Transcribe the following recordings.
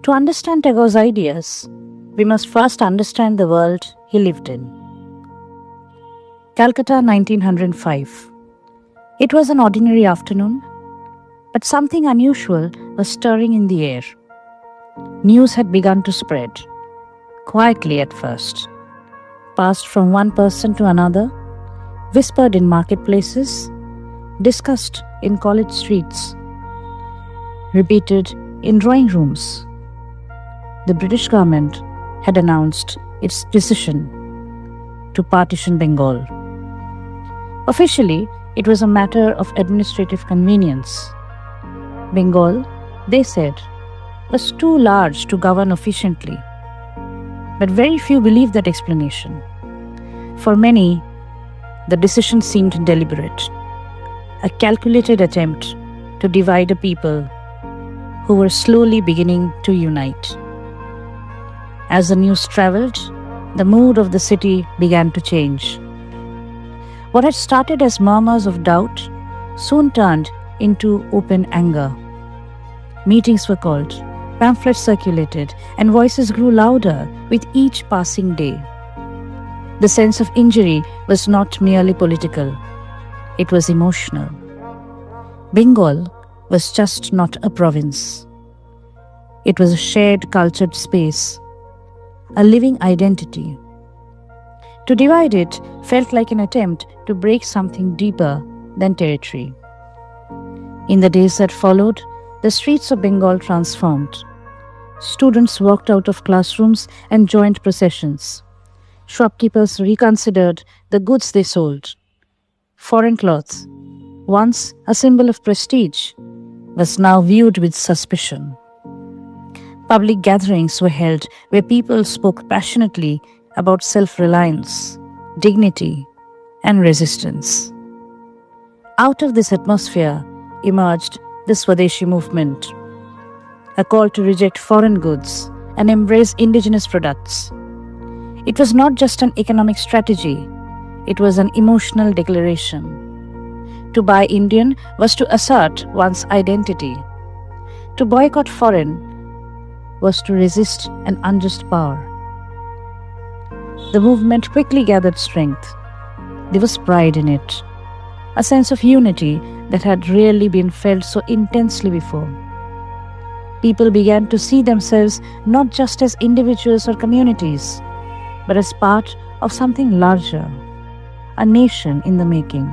To understand Tagore's ideas, we must first understand the world he lived in. Calcutta, 1905. It was an ordinary afternoon, but something unusual was stirring in the air. News had begun to spread, quietly at first, passed from one person to another, whispered in marketplaces, discussed in college streets, repeated in drawing rooms. The British government had announced its decision to partition Bengal. Officially, it was a matter of administrative convenience. Bengal, they said, was too large to govern efficiently. But very few believed that explanation. For many, the decision seemed deliberate, a calculated attempt to divide a people who were slowly beginning to unite. As the news traveled, the mood of the city began to change. What had started as murmurs of doubt soon turned into open anger. Meetings were called, pamphlets circulated, and voices grew louder with each passing day. The sense of injury was not merely political, it was emotional. Bengal was just not a province. It was a shared cultured space, a living identity. To divide it felt like an attempt to break something deeper than territory. In the days that followed, the streets of Bengal transformed. Students walked out of classrooms and joined processions. Shopkeepers reconsidered the goods they sold. Foreign cloth, once a symbol of prestige, was now viewed with suspicion. Public gatherings were held where people spoke passionately about self-reliance, dignity, and resistance. Out of this atmosphere emerged the Swadeshi movement, a call to reject foreign goods and embrace indigenous products. It was not just an economic strategy, it was an emotional declaration. To buy Indian was to assert one's identity. To boycott foreign was to resist an unjust power. The movement quickly gathered strength. There was pride in it, a sense of unity that had rarely been felt so intensely before. People began to see themselves not just as individuals or communities, but as part of something larger, a nation in the making.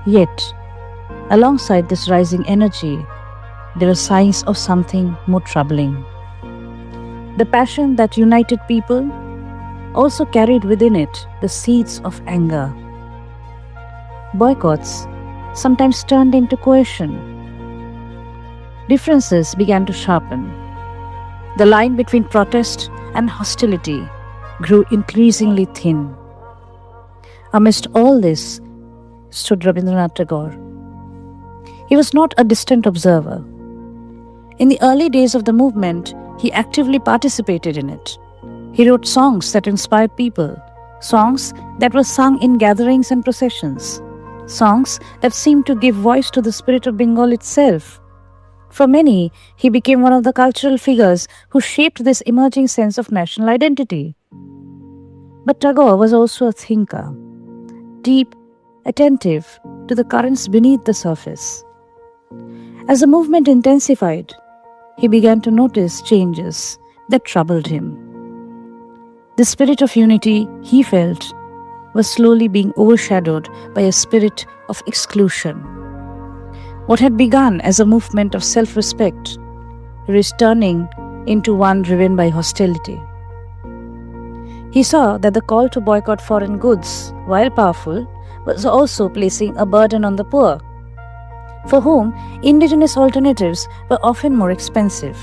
Yet, alongside this rising energy, there were signs of something more troubling. The passion that united people also carried within it the seeds of anger. Boycotts sometimes turned into coercion. Differences began to sharpen. The line between protest and hostility grew increasingly thin. Amidst all this stood Rabindranath Tagore. He was not a distant observer. In the early days of the movement, he actively participated in it. He wrote songs that inspired people, songs that were sung in gatherings and processions, songs that seemed to give voice to the spirit of Bengal itself. For many, he became one of the cultural figures who shaped this emerging sense of national identity. But Tagore was also a thinker, deep, attentive to the currents beneath the surface. As the movement intensified, he began to notice changes that troubled him. The spirit of unity, he felt, was slowly being overshadowed by a spirit of exclusion. What had begun as a movement of self-respect was turning into one driven by hostility. He saw that the call to boycott foreign goods, while powerful, was also placing a burden on the poor, for whom indigenous alternatives were often more expensive.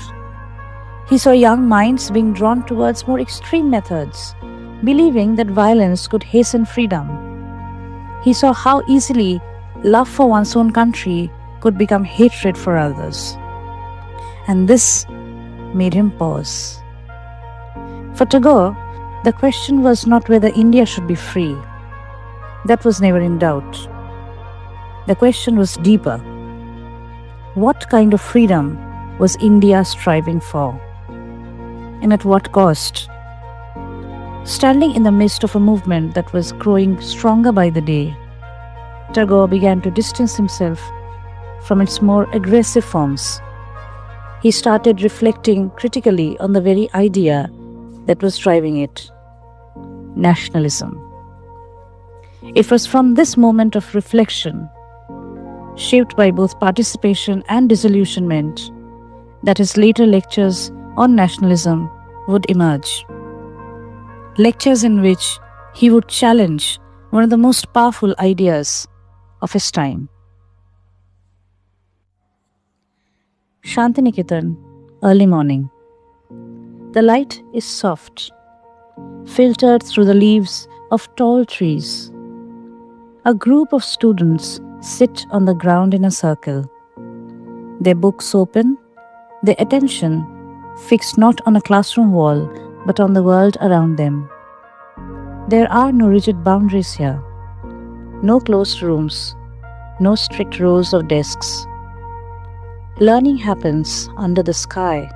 He saw young minds being drawn towards more extreme methods, believing that violence could hasten freedom. He saw how easily love for one's own country could become hatred for others. And this made him pause. For Tagore, the question was not whether India should be free. That was never in doubt. The question was deeper. What kind of freedom was India striving for? and at what cost? Standing in the midst of a movement that was growing stronger by the day, Tagore began to distance himself from its more aggressive forms. He started reflecting critically on the very idea that was driving it: nationalism. It was from this moment of reflection, shaped by both participation and disillusionment, that his later lectures on nationalism would emerge. Lectures in which he would challenge one of the most powerful ideas of his time. Shantiniketan, early morning. The light is soft, filtered through the leaves of tall trees. A group of students sit on the ground in a circle, their books open, their attention fixed not on a classroom wall but on the world around them. There are no rigid boundaries here, no closed rooms, no strict rows of desks. Learning happens under the sky.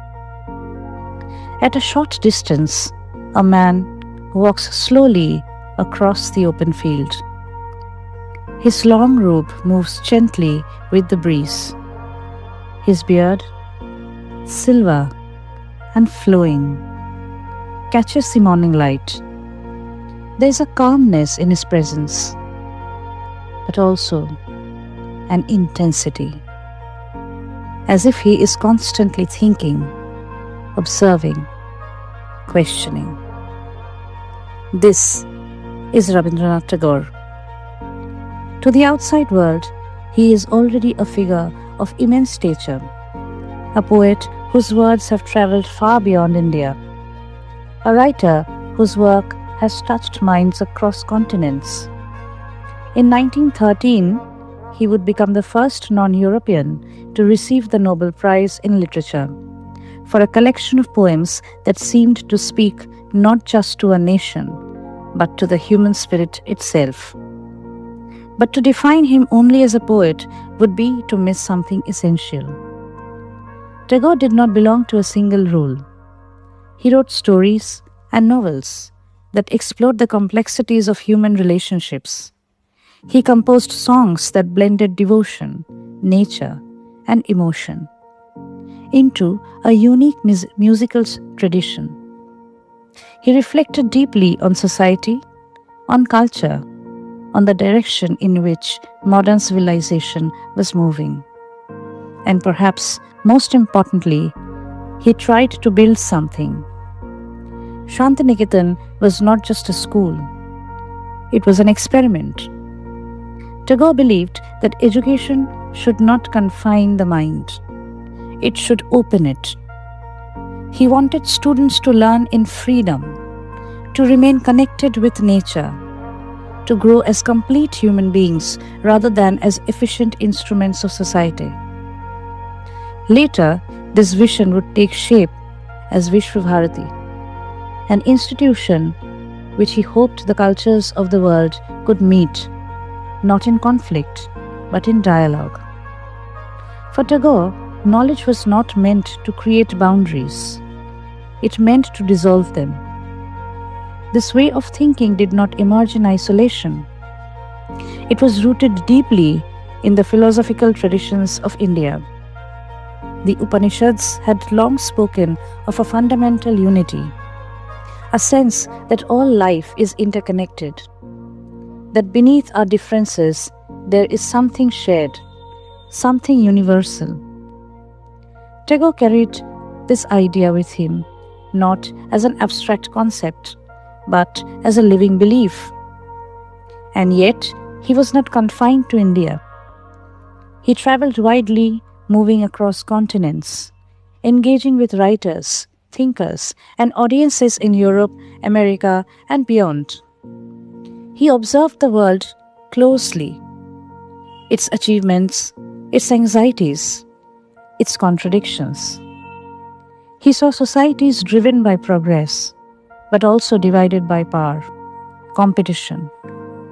At a short distance, a man walks slowly across the open field. His long robe moves gently with the breeze. His beard, silver and flowing, catches the morning light. There is a calmness in his presence, but also an intensity, as if he is constantly thinking, observing, questioning. This is Rabindranath Tagore. To the outside world, he is already a figure of immense stature, a poet whose words have travelled far beyond India, a writer whose work has touched minds across continents. In 1913, he would become the first non-European to receive the Nobel Prize in Literature for a collection of poems that seemed to speak not just to a nation, but to the human spirit itself. But to define him only as a poet would be to miss something essential. Tagore did not belong to a single rule. He wrote stories and novels that explored the complexities of human relationships. He composed songs that blended devotion, nature, and emotion into a unique musical tradition. He reflected deeply on society, on culture, on the direction in which modern civilization was moving. And perhaps most importantly, he tried to build something. Shantiniketan was not just a school, it was an experiment. Tagore believed that education should not confine the mind, it should open it. He wanted students to learn in freedom, to remain connected with nature, to grow as complete human beings rather than as efficient instruments of society. Later, this vision would take shape as Vishwabharati, an institution which he hoped the cultures of the world could meet, not in conflict, but in dialogue. For Tagore, knowledge was not meant to create boundaries. It meant to dissolve them. This way of thinking did not emerge in isolation. It was rooted deeply in the philosophical traditions of India. The Upanishads had long spoken of a fundamental unity, a sense that all life is interconnected, that beneath our differences there is something shared, something universal. Tagore carried this idea with him, not as an abstract concept, but as a living belief. And yet, he was not confined to India. He travelled widely, moving across continents, engaging with writers, thinkers, and audiences in Europe, America, and beyond. He observed the world closely, its achievements, its anxieties, its contradictions. He saw societies driven by progress, but also divided by power, competition,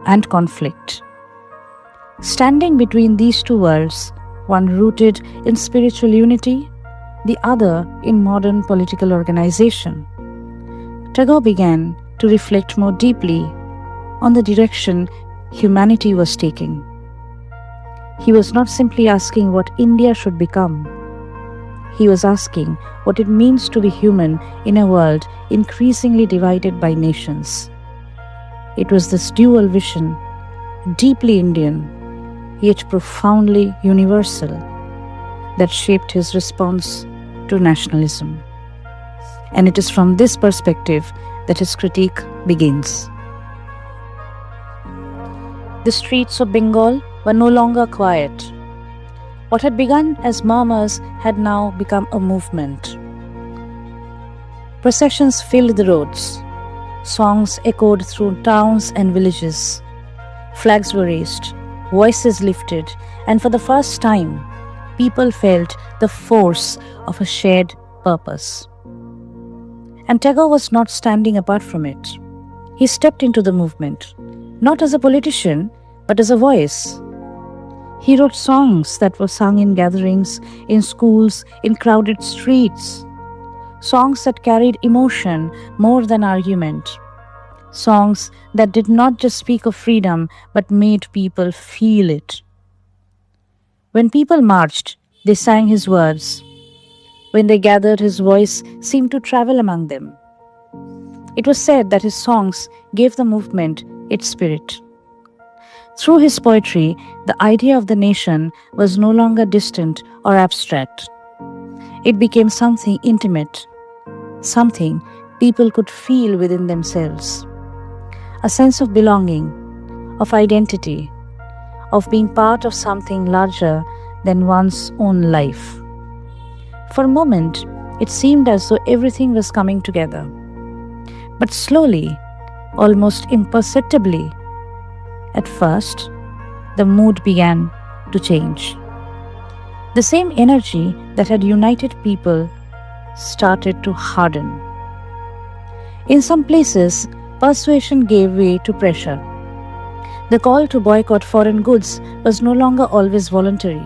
and conflict. Standing between these two worlds, one rooted in spiritual unity, the other in modern political organization. Tagore began to reflect more deeply on the direction humanity was taking. He was not simply asking what India should become. He was asking what it means to be human in a world increasingly divided by nations. It was this dual vision, deeply Indian, yet profoundly universal, that shaped his response to nationalism. And it is from this perspective that his critique begins. The streets of Bengal were no longer quiet. What had begun as murmurs had now become a movement. Processions filled the roads. Songs echoed through towns and villages. Flags were raised, voices lifted, and for the first time, people felt the force of a shared purpose. And Tagore was not standing apart from it. He stepped into the movement, not as a politician, but as a voice. He wrote songs that were sung in gatherings, in schools, in crowded streets. Songs that carried emotion more than argument. Songs that did not just speak of freedom, but made people feel it. When people marched, they sang his words. When they gathered, his voice seemed to travel among them. It was said that his songs gave the movement its spirit. Through his poetry, the idea of the nation was no longer distant or abstract. It became something intimate, something people could feel within themselves. A sense of belonging, of identity, of being part of something larger than one's own life. For a moment, it seemed as though everything was coming together. But slowly, almost imperceptibly, at first, the mood began to change. The same energy that had united people started to harden. In some places, persuasion gave way to pressure. The call to boycott foreign goods was no longer always voluntary.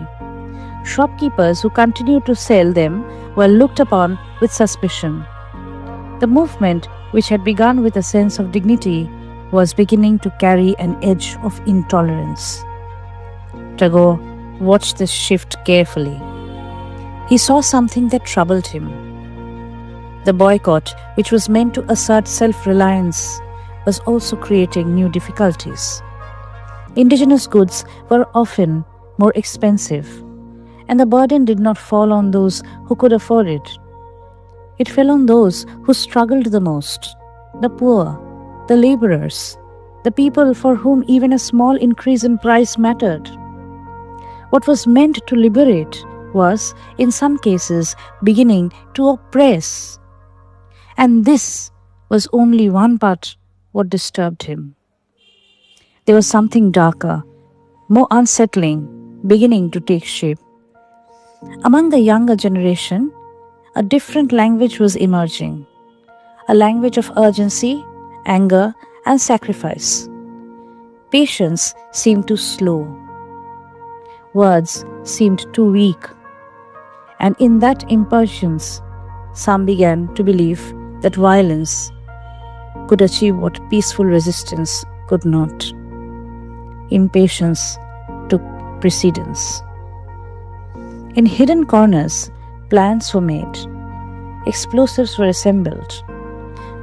Shopkeepers who continued to sell them were looked upon with suspicion. The movement, which had begun with a sense of dignity, was beginning to carry an edge of intolerance. Tagore watched this shift carefully. He saw something that troubled him. The boycott, which was meant to assert self-reliance, was also creating new difficulties. Indigenous goods were often more expensive, and the burden did not fall on those who could afford it. It fell on those who struggled the most, the poor, the laborers, the people for whom even a small increase in price mattered. What was meant to liberate was, in some cases, beginning to oppress. And this was only one part what disturbed him. There was something darker, more unsettling, beginning to take shape. Among the younger generation, a different language was emerging, a language of urgency, anger, and sacrifice. Patience seemed too slow. Words seemed too weak. And in that impatience, some began to believe that violence could achieve what peaceful resistance could not. Impatience took precedence. In hidden corners, plans were made. Explosives were assembled.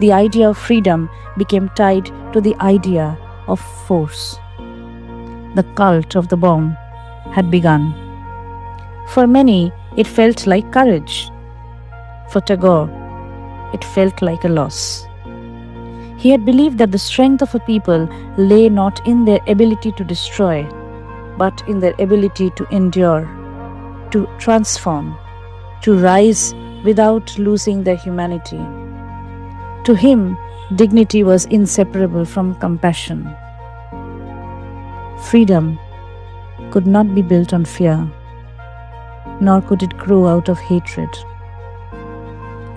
The idea of freedom became tied to the idea of force. The cult of the bomb had begun. For many, it felt like courage. For Tagore, it felt like a loss. He had believed that the strength of a people lay not in their ability to destroy, but in their ability to endure, to transform, to rise without losing their humanity. To him, dignity was inseparable from compassion. Freedom could not be built on fear, nor could it grow out of hatred.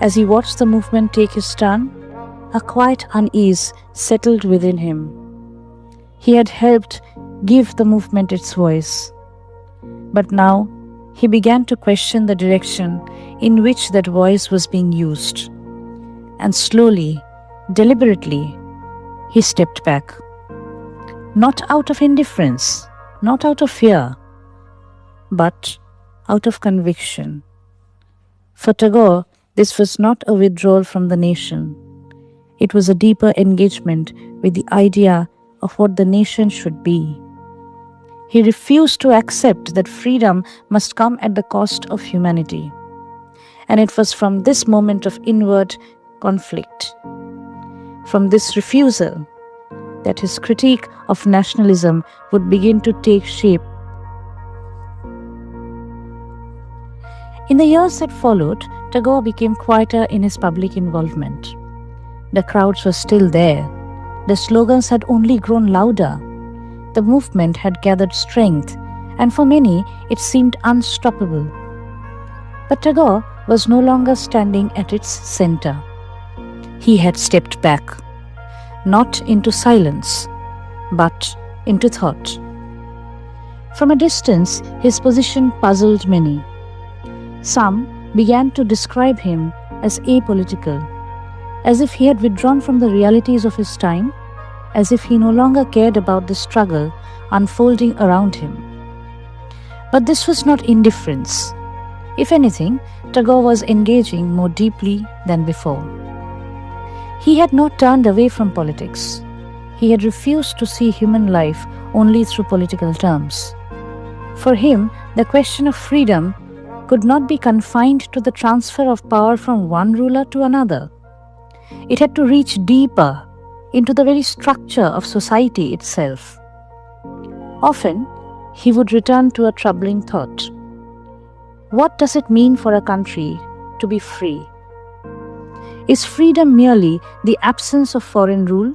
As he watched the movement take his turn, a quiet unease settled within him. He had helped give the movement its voice, but now he began to question the direction in which that voice was being used. And slowly, deliberately, he stepped back. Not out of indifference, not out of fear, but out of conviction. For Tagore, this was not a withdrawal from the nation. It was a deeper engagement with the idea of what the nation should be. He refused to accept that freedom must come at the cost of humanity. And it was from this moment of inward conflict, from this refusal, that his critique of nationalism would begin to take shape. In the years that followed, Tagore became quieter in his public involvement. The crowds were still there. The slogans had only grown louder. The movement had gathered strength, and for many it seemed unstoppable. But Tagore was no longer standing at its center. He had stepped back, not into silence, but into thought. From a distance, his position puzzled many. Some began to describe him as apolitical, as if he had withdrawn from the realities of his time, as if he no longer cared about the struggle unfolding around him. But this was not indifference. If anything, Tagore was engaging more deeply than before. He had not turned away from politics. He had refused to see human life only through political terms. For him, the question of freedom could not be confined to the transfer of power from one ruler to another. It had to reach deeper into the very structure of society itself. Often, he would return to a troubling thought. What does it mean for a country to be free? Is freedom merely the absence of foreign rule?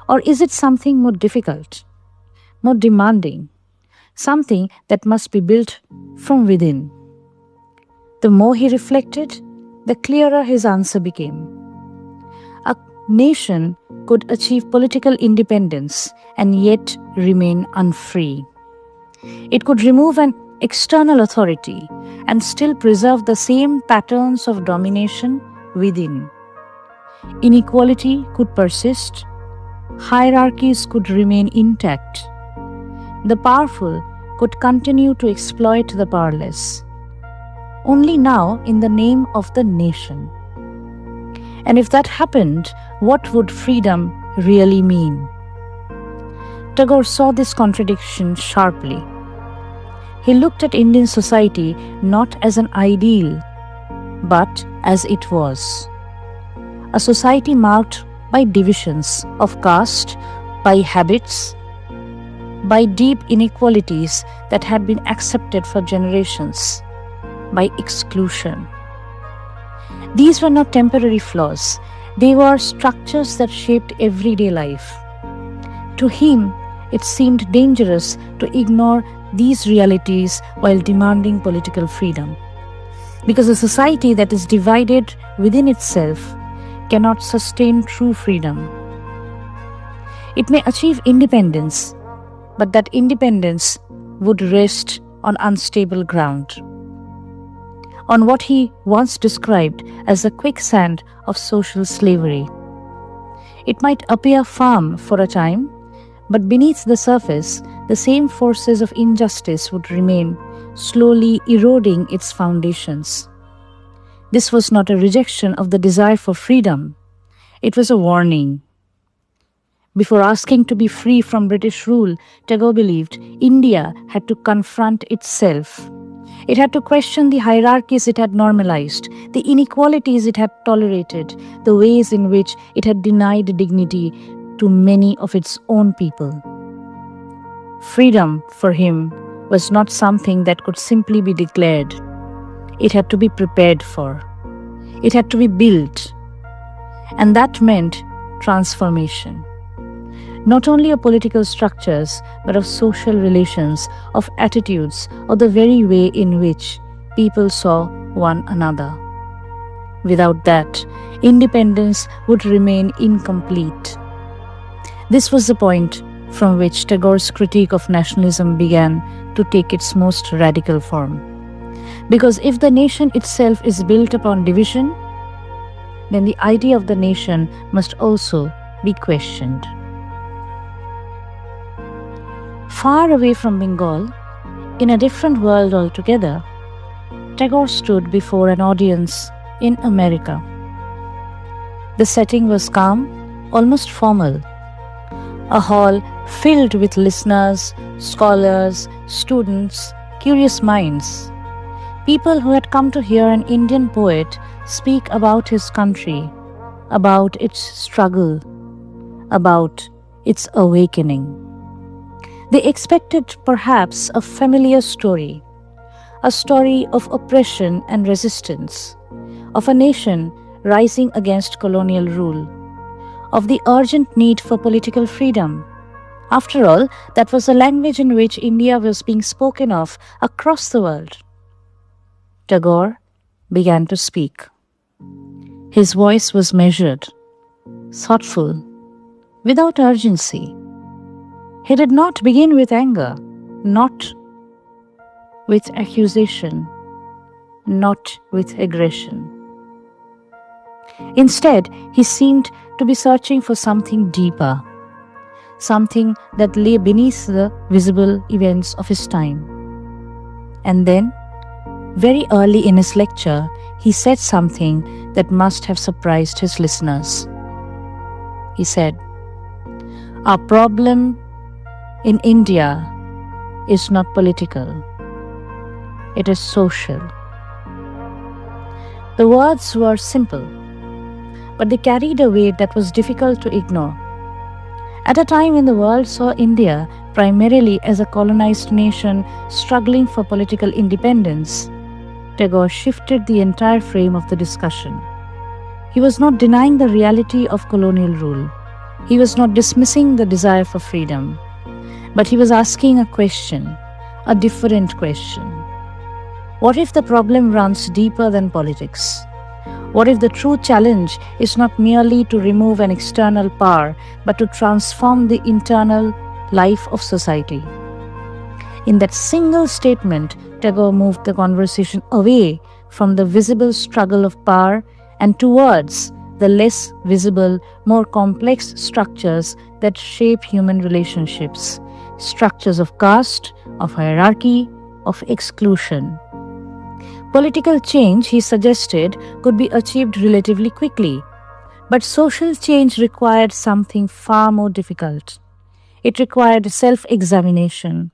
Or is it something more difficult, more demanding, something that must be built from within? The more he reflected, the clearer his answer became. A nation could achieve political independence and yet remain unfree. It could remove an external authority and still preserve the same patterns of domination within. Inequality could persist. Hierarchies could remain intact. The powerful could continue to exploit the powerless. Only now in the name of the nation. And if that happened, what would freedom really mean? Tagore saw this contradiction sharply. He looked at Indian society not as an ideal, but as it was. A society marked by divisions of caste, by habits, by deep inequalities that had been accepted for generations, by exclusion. These were not temporary flaws. They were structures that shaped everyday life. To him, it seemed dangerous to ignore these realities while demanding political freedom. Because a society that is divided within itself cannot sustain true freedom. It may achieve independence, but that independence would rest on unstable ground, on what he once described as the quicksand of social slavery. It might appear firm for a time, but beneath the surface, the same forces of injustice would remain, slowly eroding its foundations. This was not a rejection of the desire for freedom. It was a warning. Before asking to be free from British rule, Tagore believed India had to confront itself. It had to question the hierarchies it had normalized, the inequalities it had tolerated, the ways in which it had denied dignity to many of its own people. Freedom, for him, was not something that could simply be declared. It had to be prepared for. It had to be built. And that meant transformation. Not only of political structures, but of social relations, of attitudes, or the very way in which people saw one another. Without that, independence would remain incomplete. This was the point from which Tagore's critique of nationalism began to take its most radical form. Because if the nation itself is built upon division, then the idea of the nation must also be questioned. Far away from Bengal, in a different world altogether, Tagore stood before an audience in America. The setting was calm, almost formal. A hall filled with listeners, scholars, students, curious minds. People who had come to hear an Indian poet speak about his country, about its struggle, about its awakening. They expected perhaps a familiar story, a story of oppression and resistance, of a nation rising against colonial rule, of the urgent need for political freedom. After all, that was the language in which India was being spoken of across the world. Tagore began to speak. His voice was measured, thoughtful, without urgency. He did not begin with anger, not with accusation, not with aggression. Instead, he seemed to be searching for something deeper, something that lay beneath the visible events of his time. And then, very early in his lecture, he said something that must have surprised his listeners. He said, "Our problem in India is not political, it is social." The words were simple, but they carried a weight that was difficult to ignore. At a time when the world saw India primarily as a colonized nation struggling for political independence, Tagore shifted the entire frame of the discussion. He was not denying the reality of colonial rule. He was not dismissing the desire for freedom. But he was asking a question, a different question. What if the problem runs deeper than politics? What if the true challenge is not merely to remove an external power, but to transform the internal life of society? In that single statement, Tagore moved the conversation away from the visible struggle of power and towards the less visible, more complex structures that shape human relationships, structures of caste, of hierarchy, of exclusion. Political change, he suggested, could be achieved relatively quickly, but social change required something far more difficult. It required self-examination.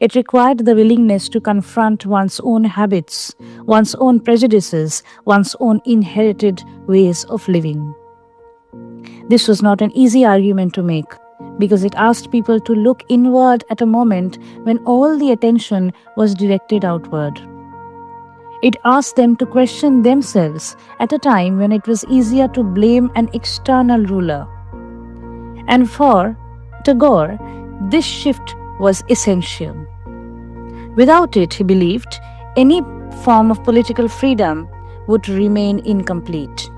It required the willingness to confront one's own habits, one's own prejudices, one's own inherited ways of living. This was not an easy argument to make, because it asked people to look inward at a moment when all the attention was directed outward. It asked them to question themselves at a time when it was easier to blame an external ruler. And for Tagore, this shift was essential. Without it, he believed, any form of political freedom would remain incomplete.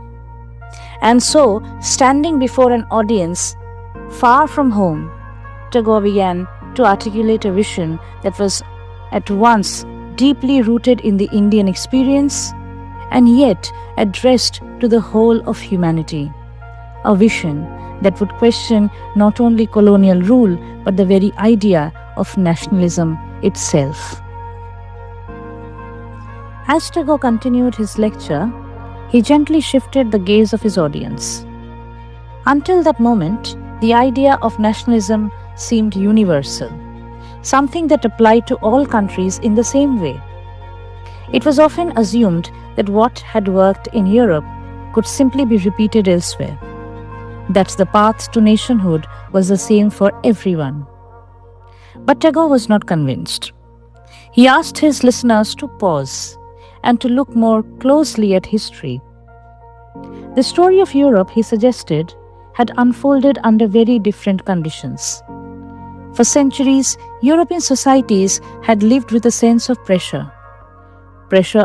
And so, standing before an audience far from home, Tagore began to articulate a vision that was at once deeply rooted in the Indian experience and yet addressed to the whole of humanity. A vision that would question not only colonial rule but the very idea of nationalism itself. As Tagore continued his lecture, he gently shifted the gaze of his audience. Until that moment, the idea of nationalism seemed universal, something that applied to all countries in the same way. It was often assumed that what had worked in Europe could simply be repeated elsewhere, that the path to nationhood was the same for everyone. But Tagore was not convinced. He asked his listeners to pause and to look more closely at history. The story of Europe, he suggested, had unfolded under very different conditions. For centuries, European societies had lived with a sense of pressure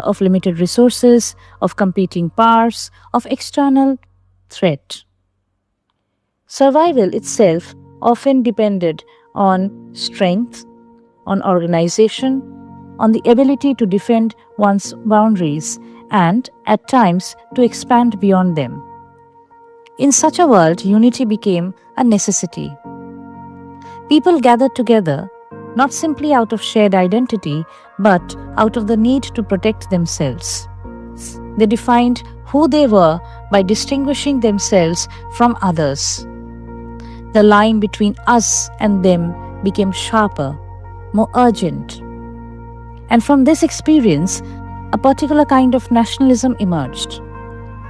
of limited resources, of competing powers, of external threat. Survival itself often depended on strength, on organization, on the ability to defend one's boundaries and, at times, to expand beyond them. In such a world, unity became a necessity. People gathered together not simply out of shared identity, but out of the need to protect themselves. They defined who they were by distinguishing themselves from others. The line between us and them became sharper, more urgent. And from this experience, a particular kind of nationalism emerged.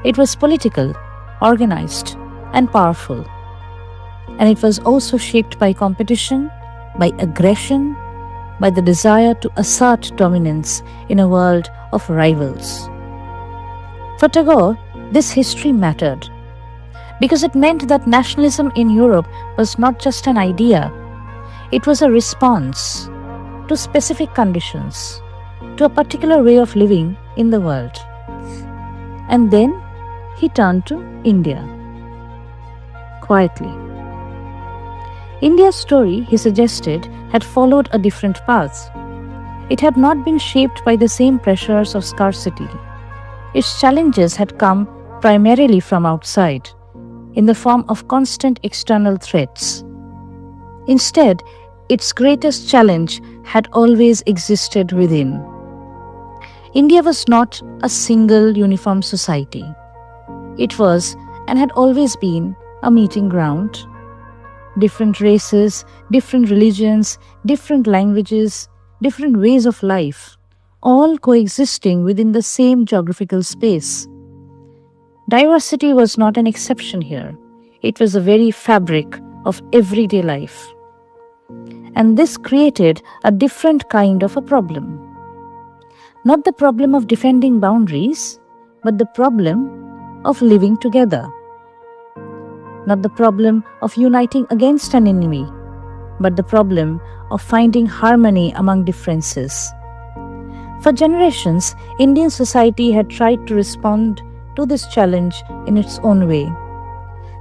It was political, organized, and powerful. And it was also shaped by competition, by aggression, by the desire to assert dominance in a world of rivals. For Tagore, this history mattered because it meant that nationalism in Europe was not just an idea, it was a response to specific conditions, to a particular way of living in the world. And then he turned to India. Quietly. India's story, he suggested, had followed a different path. It had not been shaped by the same pressures of scarcity. Its challenges had come primarily from outside, in the form of constant external threats. Instead, its greatest challenge had always existed within. India was not a single uniform society. It was, and had always been, a meeting ground. Different races, different religions, different languages, different ways of life, all coexisting within the same geographical space. Diversity was not an exception here. It was the very fabric of everyday life. And this created a different kind of a problem. Not the problem of defending boundaries, but the problem of living together. Not the problem of uniting against an enemy, but the problem of finding harmony among differences. For generations, Indian society had tried to respond to this challenge in its own way,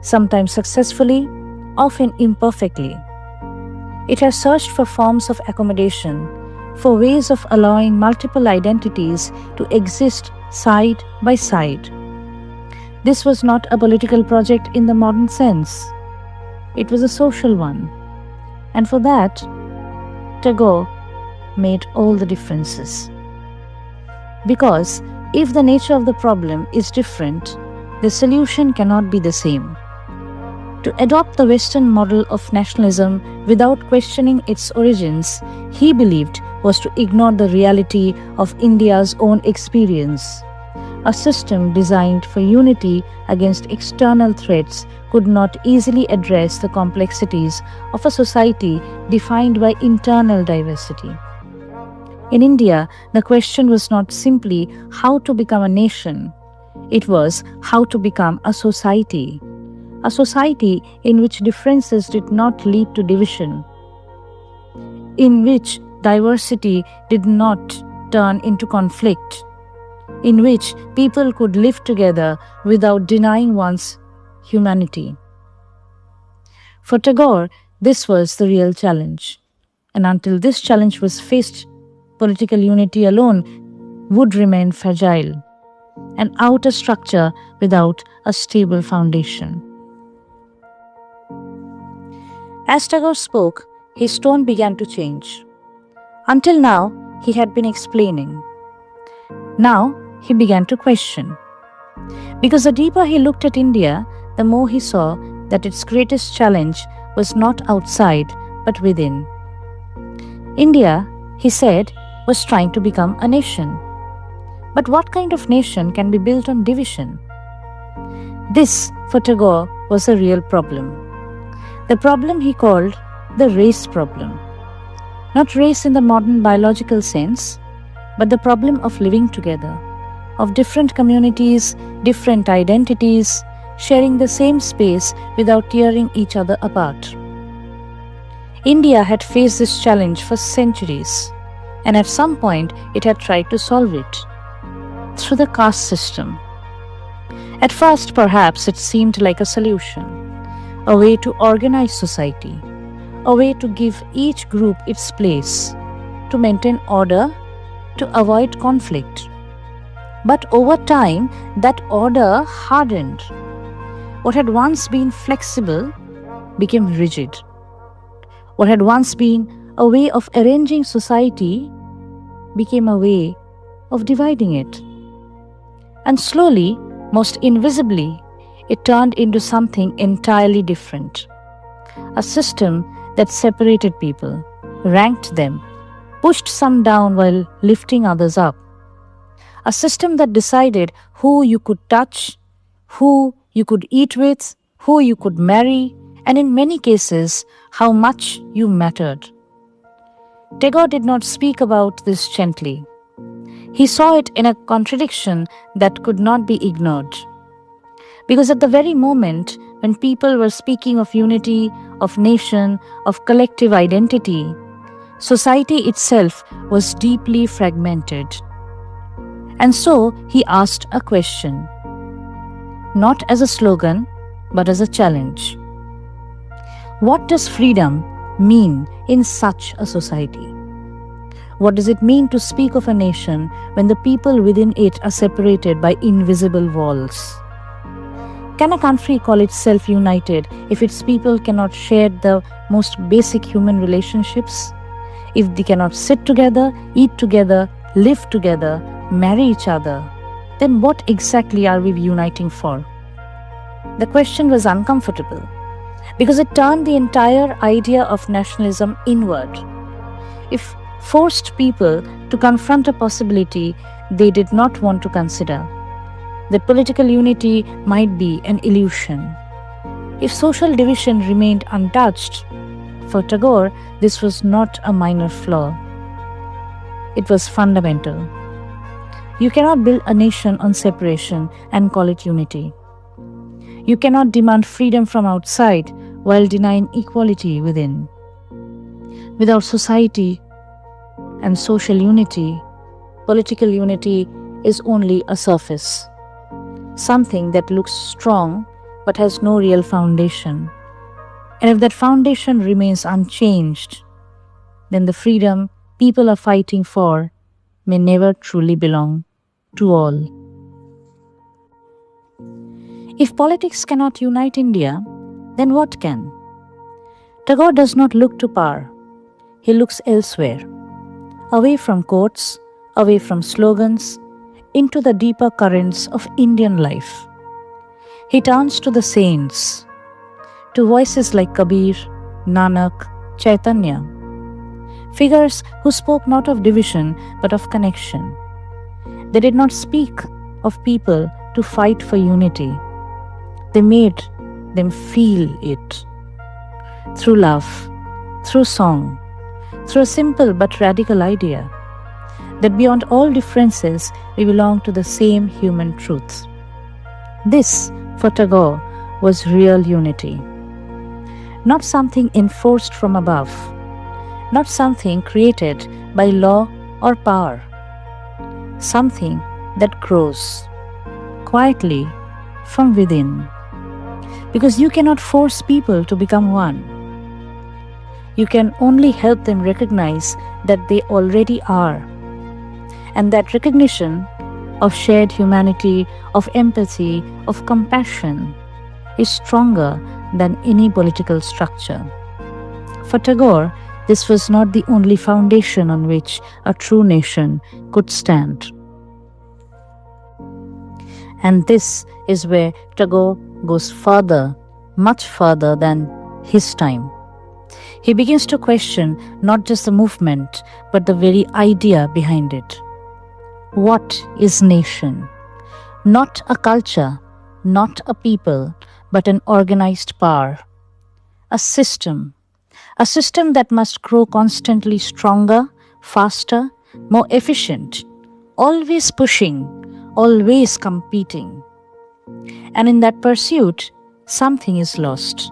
sometimes successfully, often imperfectly. It has searched for forms of accommodation, for ways of allowing multiple identities to exist side by side. This was not a political project in the modern sense. It was a social one. And for that, Tagore made all the differences. Because if the nature of the problem is different, the solution cannot be the same. To adopt the Western model of nationalism without questioning its origins, he believed was to ignore the reality of India's own experience. A system designed for unity against external threats could not easily address the complexities of a society defined by internal diversity. In India, the question was not simply how to become a nation, it was how to become a society in which differences did not lead to division, in which diversity did not turn into conflict, in which people could live together without denying one's humanity. For Tagore, this was the real challenge. And until this challenge was faced, political unity alone would remain fragile, an outer structure without a stable foundation. As Tagore spoke, his tone began to change. Until now, he had been explaining. Now, he began to question. Because the deeper he looked at India, the more he saw that its greatest challenge was not outside, but within. India, he said, was trying to become a nation. But what kind of nation can be built on division? This, for Tagore, was a real problem. The problem he called the race problem. Not race in the modern biological sense, but the problem of living together, of different communities, different identities, sharing the same space without tearing each other apart. India had faced this challenge for centuries, and at some point it had tried to solve it through the caste system. At first, perhaps it seemed like a solution, a way to organize society, a way to give each group its place, to maintain order to avoid conflict. But over time, that order hardened. What had once been flexible became rigid. What had once been a way of arranging society became a way of dividing it. And slowly, most invisibly, it turned into something entirely different. A system that separated people, ranked them, pushed some down while lifting others up. A system that decided who you could touch, who you could eat with, who you could marry, and in many cases, how much you mattered. Tagore did not speak about this gently. He saw it in a contradiction that could not be ignored. Because at the very moment when people were speaking of unity, of nation, of collective identity, society itself was deeply fragmented. And so he asked a question, not as a slogan, but as a challenge. What does freedom mean in such a society? What does it mean to speak of a nation when the people within it are separated by invisible walls? Can a country call itself united if its people cannot share the most basic human relationships? If they cannot sit together, eat together, live together, marry each other, then what exactly are we uniting for? The question was uncomfortable because it turned the entire idea of nationalism inward. It forced people to confront a possibility they did not want to consider, that political unity might be an illusion. If social division remained untouched, for Tagore, this was not a minor flaw. It was fundamental. You cannot build a nation on separation and call it unity. You cannot demand freedom from outside while denying equality within. Without society and social unity, political unity is only a surface, something that looks strong but has no real foundation. And if that foundation remains unchanged, then the freedom people are fighting for may never truly belong to all. If politics cannot unite India, then what can? Tagore does not look to power. He looks elsewhere, away from quotes, away from slogans, into the deeper currents of Indian life. He turns to the saints, to voices like Kabir, Nanak, Chaitanya, figures who spoke not of division but of connection. They did not speak of people to fight for unity. They made them feel it through love, through song, through a simple but radical idea that beyond all differences we belong to the same human truth. This, for Tagore, was real unity. Not something enforced from above, not something created by law or power, something that grows quietly from within. Because you cannot force people to become one. You can only help them recognize that they already are. And that recognition of shared humanity, of empathy, of compassion is stronger than any political structure. For Tagore, this was not the only foundation on which a true nation could stand. And this is where Tagore goes further, much further than his time. He begins to question not just the movement, but the very idea behind it. What is nation? Not a culture, not a people, but an organized power. A system that must grow constantly stronger, faster, more efficient, always pushing, always competing. And in that pursuit, something is lost.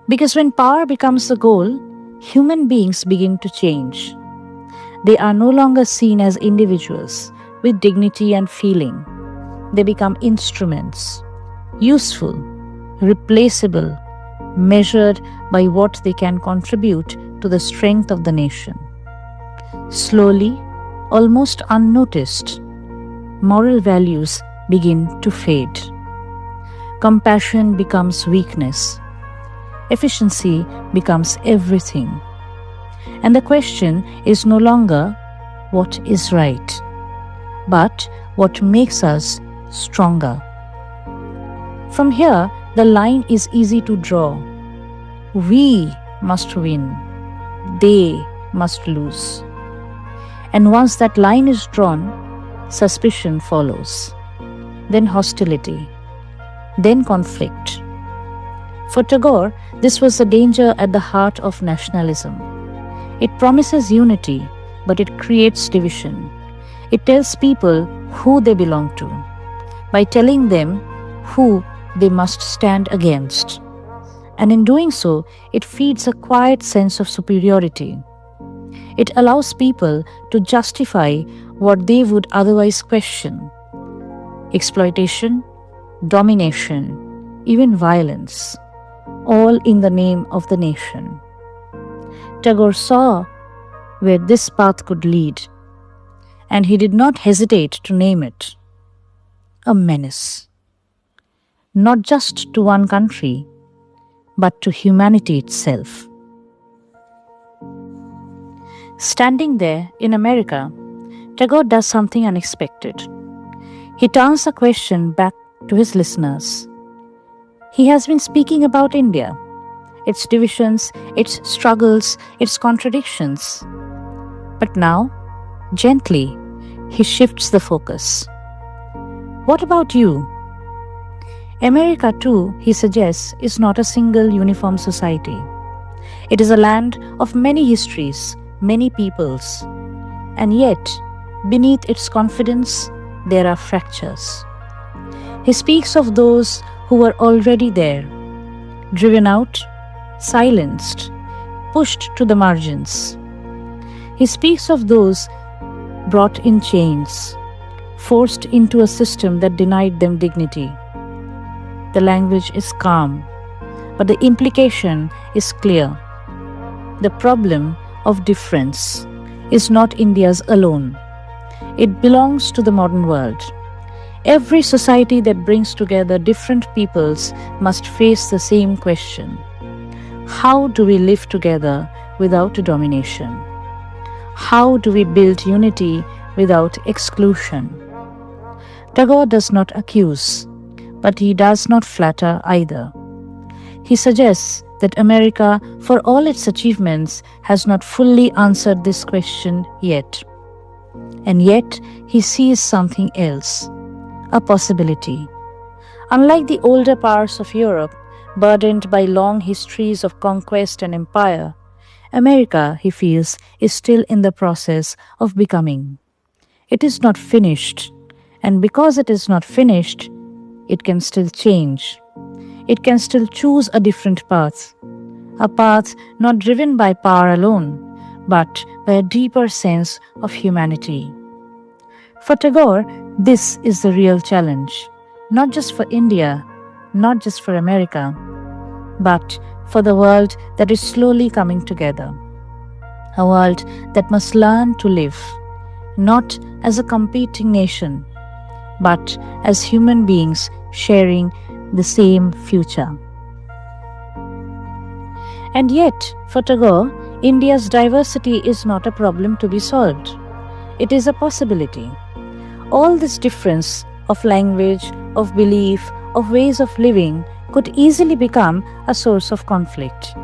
Because when power becomes the goal, human beings begin to change. They are no longer seen as individuals with dignity and feeling. They become instruments, useful, replaceable, measured by what they can contribute to the strength of the nation. Slowly, almost unnoticed, moral values begin to fade. Compassion becomes weakness. Efficiency becomes everything. And the question is no longer what is right, but what makes us stronger. From here, the line is easy to draw. We must win. They must lose. And once that line is drawn, suspicion follows, then hostility, then conflict. For Tagore, this was the danger at the heart of nationalism. It promises unity, but it creates division. It tells people who they belong to, by telling them who they must stand against. And in doing so, it feeds a quiet sense of superiority. It allows people to justify what they would otherwise question: exploitation, domination, even violence, all in the name of the nation. Tagore saw where this path could lead, and he did not hesitate to name it a menace, not just to one country, but to humanity itself. Standing there in America, Tagore does something unexpected. He turns the question back to his listeners. He has been speaking about India, its divisions, its struggles, its contradictions. But now, gently, he shifts the focus. What about you? America, too, he suggests, is not a single uniform society. It is a land of many histories, many peoples. And yet, beneath its confidence, there are fractures. He speaks of those who were already there, driven out, silenced, pushed to the margins. He speaks of those brought in chains, forced into a system that denied them dignity. The language is calm, but the implication is clear. The problem of difference is not India's alone. It belongs to the modern world. Every society that brings together different peoples must face the same question. How do we live together without domination? How do we build unity without exclusion? Tagore does not accuse, but he does not flatter either. He suggests that America, for all its achievements, has not fully answered this question yet. And yet, he sees something else, a possibility. Unlike the older powers of Europe, burdened by long histories of conquest and empire, America, he feels, is still in the process of becoming. It is not finished, and because it is not finished, it can still change. It can still choose a different path, a path not driven by power alone, but by a deeper sense of humanity. For Tagore, this is the real challenge, not just for India, not just for America, but for the world that is slowly coming together. A world that must learn to live, not as a competing nation, but as human beings sharing the same future. And yet, for Tagore, India's diversity is not a problem to be solved. It is a possibility. All this difference of language, of belief, of ways of living could easily become a source of conflict.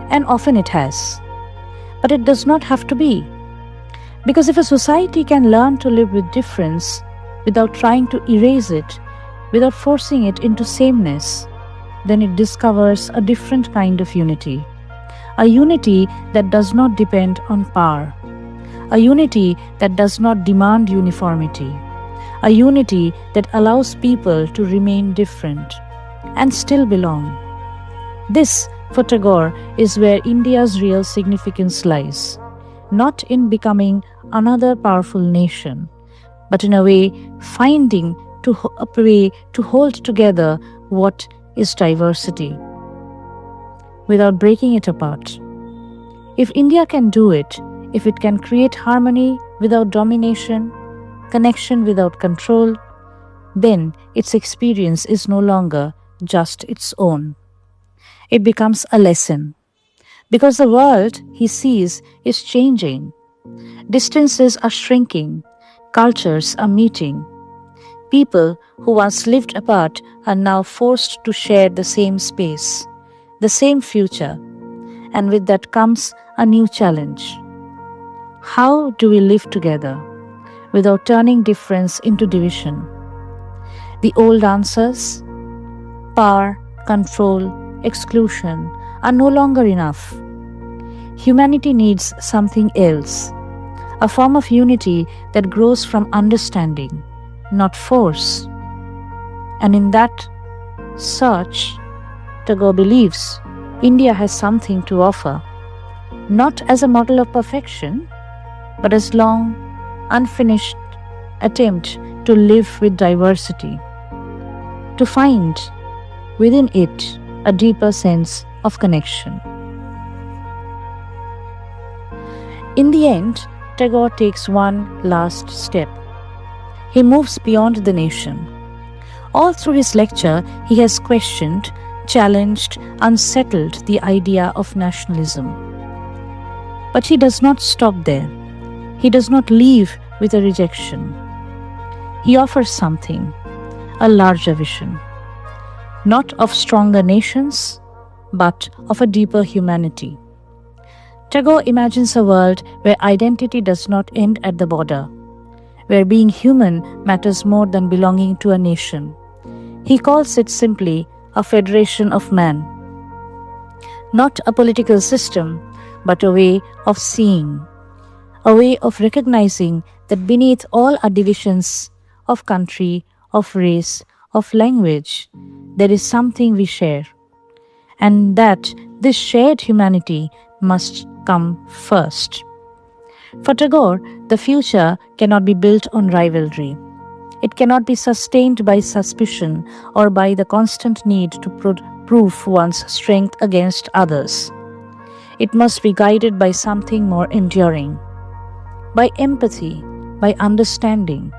And often it has. But it does not have to be. Because if a society can learn to live with difference without trying to erase it, without forcing it into sameness, then it discovers a different kind of unity. A unity that does not depend on power. A unity that does not demand uniformity. A unity that allows people to remain different and still belong. This, for Tagore, is where India's real significance lies, not in becoming another powerful nation, but in a way finding a way to hold together what is diversity, without breaking it apart. If India can do it, if it can create harmony without domination, connection without control, then its experience is no longer just its own. It becomes a lesson. Because the world he sees is changing. Distances are shrinking. Cultures are meeting. People who once lived apart are now forced to share the same space, the same future, and with that comes a new challenge. How do we live together without turning difference into division? The old answers, power, control, exclusion, are no longer enough. Humanity needs something else, a form of unity that grows from understanding, not force. And in that search, Tagore believes India has something to offer, not as a model of perfection, but as long, unfinished attempt to live with diversity, to find within it a deeper sense of connection. In the end, Tagore takes one last step. He moves beyond the nation. All through his lecture, he has questioned, challenged, unsettled the idea of nationalism. But he does not stop there. He does not leave with a rejection. He offers something, a larger vision, not of stronger nations, but of a deeper humanity. Tagore imagines a world where identity does not end at the border, where being human matters more than belonging to a nation. He calls it simply a federation of man, not a political system, but a way of seeing, a way of recognizing that beneath all our divisions of country, of race, of language, there is something we share, and that this shared humanity must come first. For Tagore, the future cannot be built on rivalry. It cannot be sustained by suspicion or by the constant need to prove one's strength against others. It must be guided by something more enduring, by empathy, by understanding,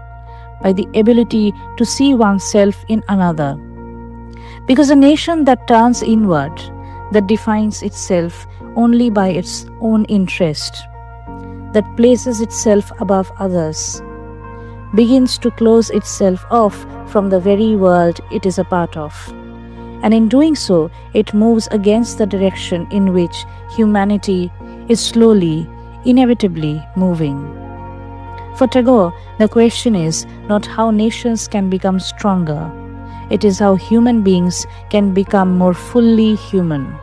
by the ability to see oneself in another. Because a nation that turns inward, that defines itself only by its own interest, that places itself above others, begins to close itself off from the very world it is a part of. And in doing so, it moves against the direction in which humanity is slowly, inevitably moving. For Tagore, the question is not how nations can become stronger. It is how human beings can become more fully human.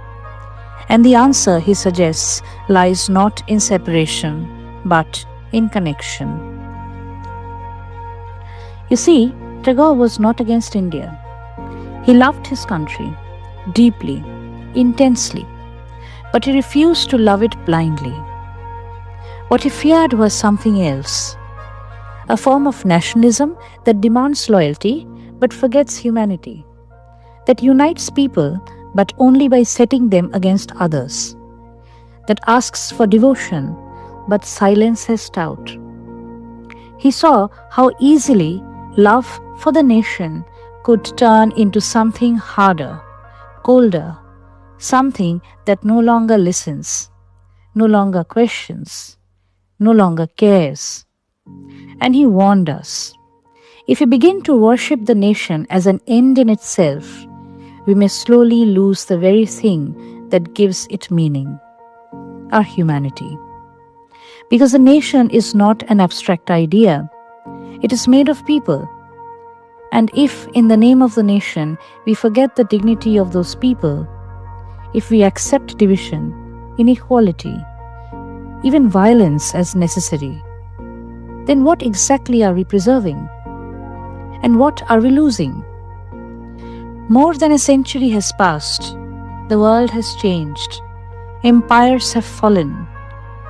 And the answer, he suggests, lies not in separation, but in connection. You see, Tagore was not against India. He loved his country deeply, intensely, but he refused to love it blindly. What he feared was something else, a form of nationalism that demands loyalty but forgets humanity, that unites people but only by setting them against others, that asks for devotion but silences doubt. He saw how easily love for the nation could turn into something harder, colder, something that no longer listens, no longer questions, no longer cares. And he warned us, if we begin to worship the nation as an end in itself, we may slowly lose the very thing that gives it meaning, our humanity. Because the nation is not an abstract idea, it is made of people. And if, in the name of the nation, we forget the dignity of those people, if we accept division, inequality, even violence as necessary, then what exactly are we preserving? And what are we losing? More than a century has passed. The world has changed. Empires have fallen.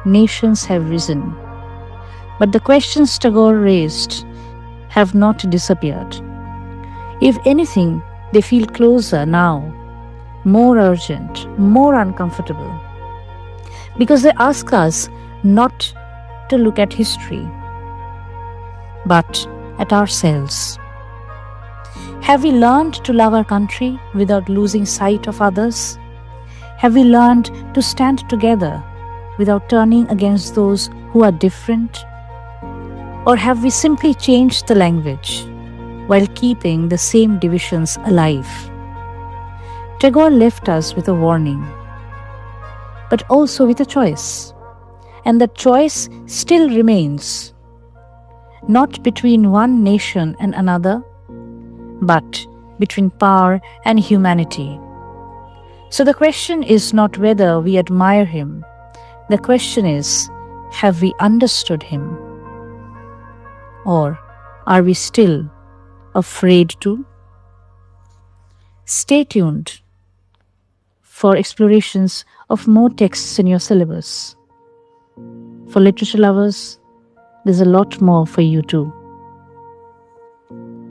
Nations have risen. But the questions Tagore raised have not disappeared. If anything, they feel closer now, more urgent, more uncomfortable. Because they ask us not to look at history, but at ourselves. Have we learned to love our country without losing sight of others? Have we learned to stand together without turning against those who are different? Or have we simply changed the language while keeping the same divisions alive? Tagore left us with a warning, but also with a choice. And that choice still remains, not between one nation and another, but between power and humanity. So the question is not whether we admire him. The question is, have we understood him? Or are we still afraid to? Stay tuned for explorations of more texts in your syllabus. For literature lovers, there's a lot more for you too.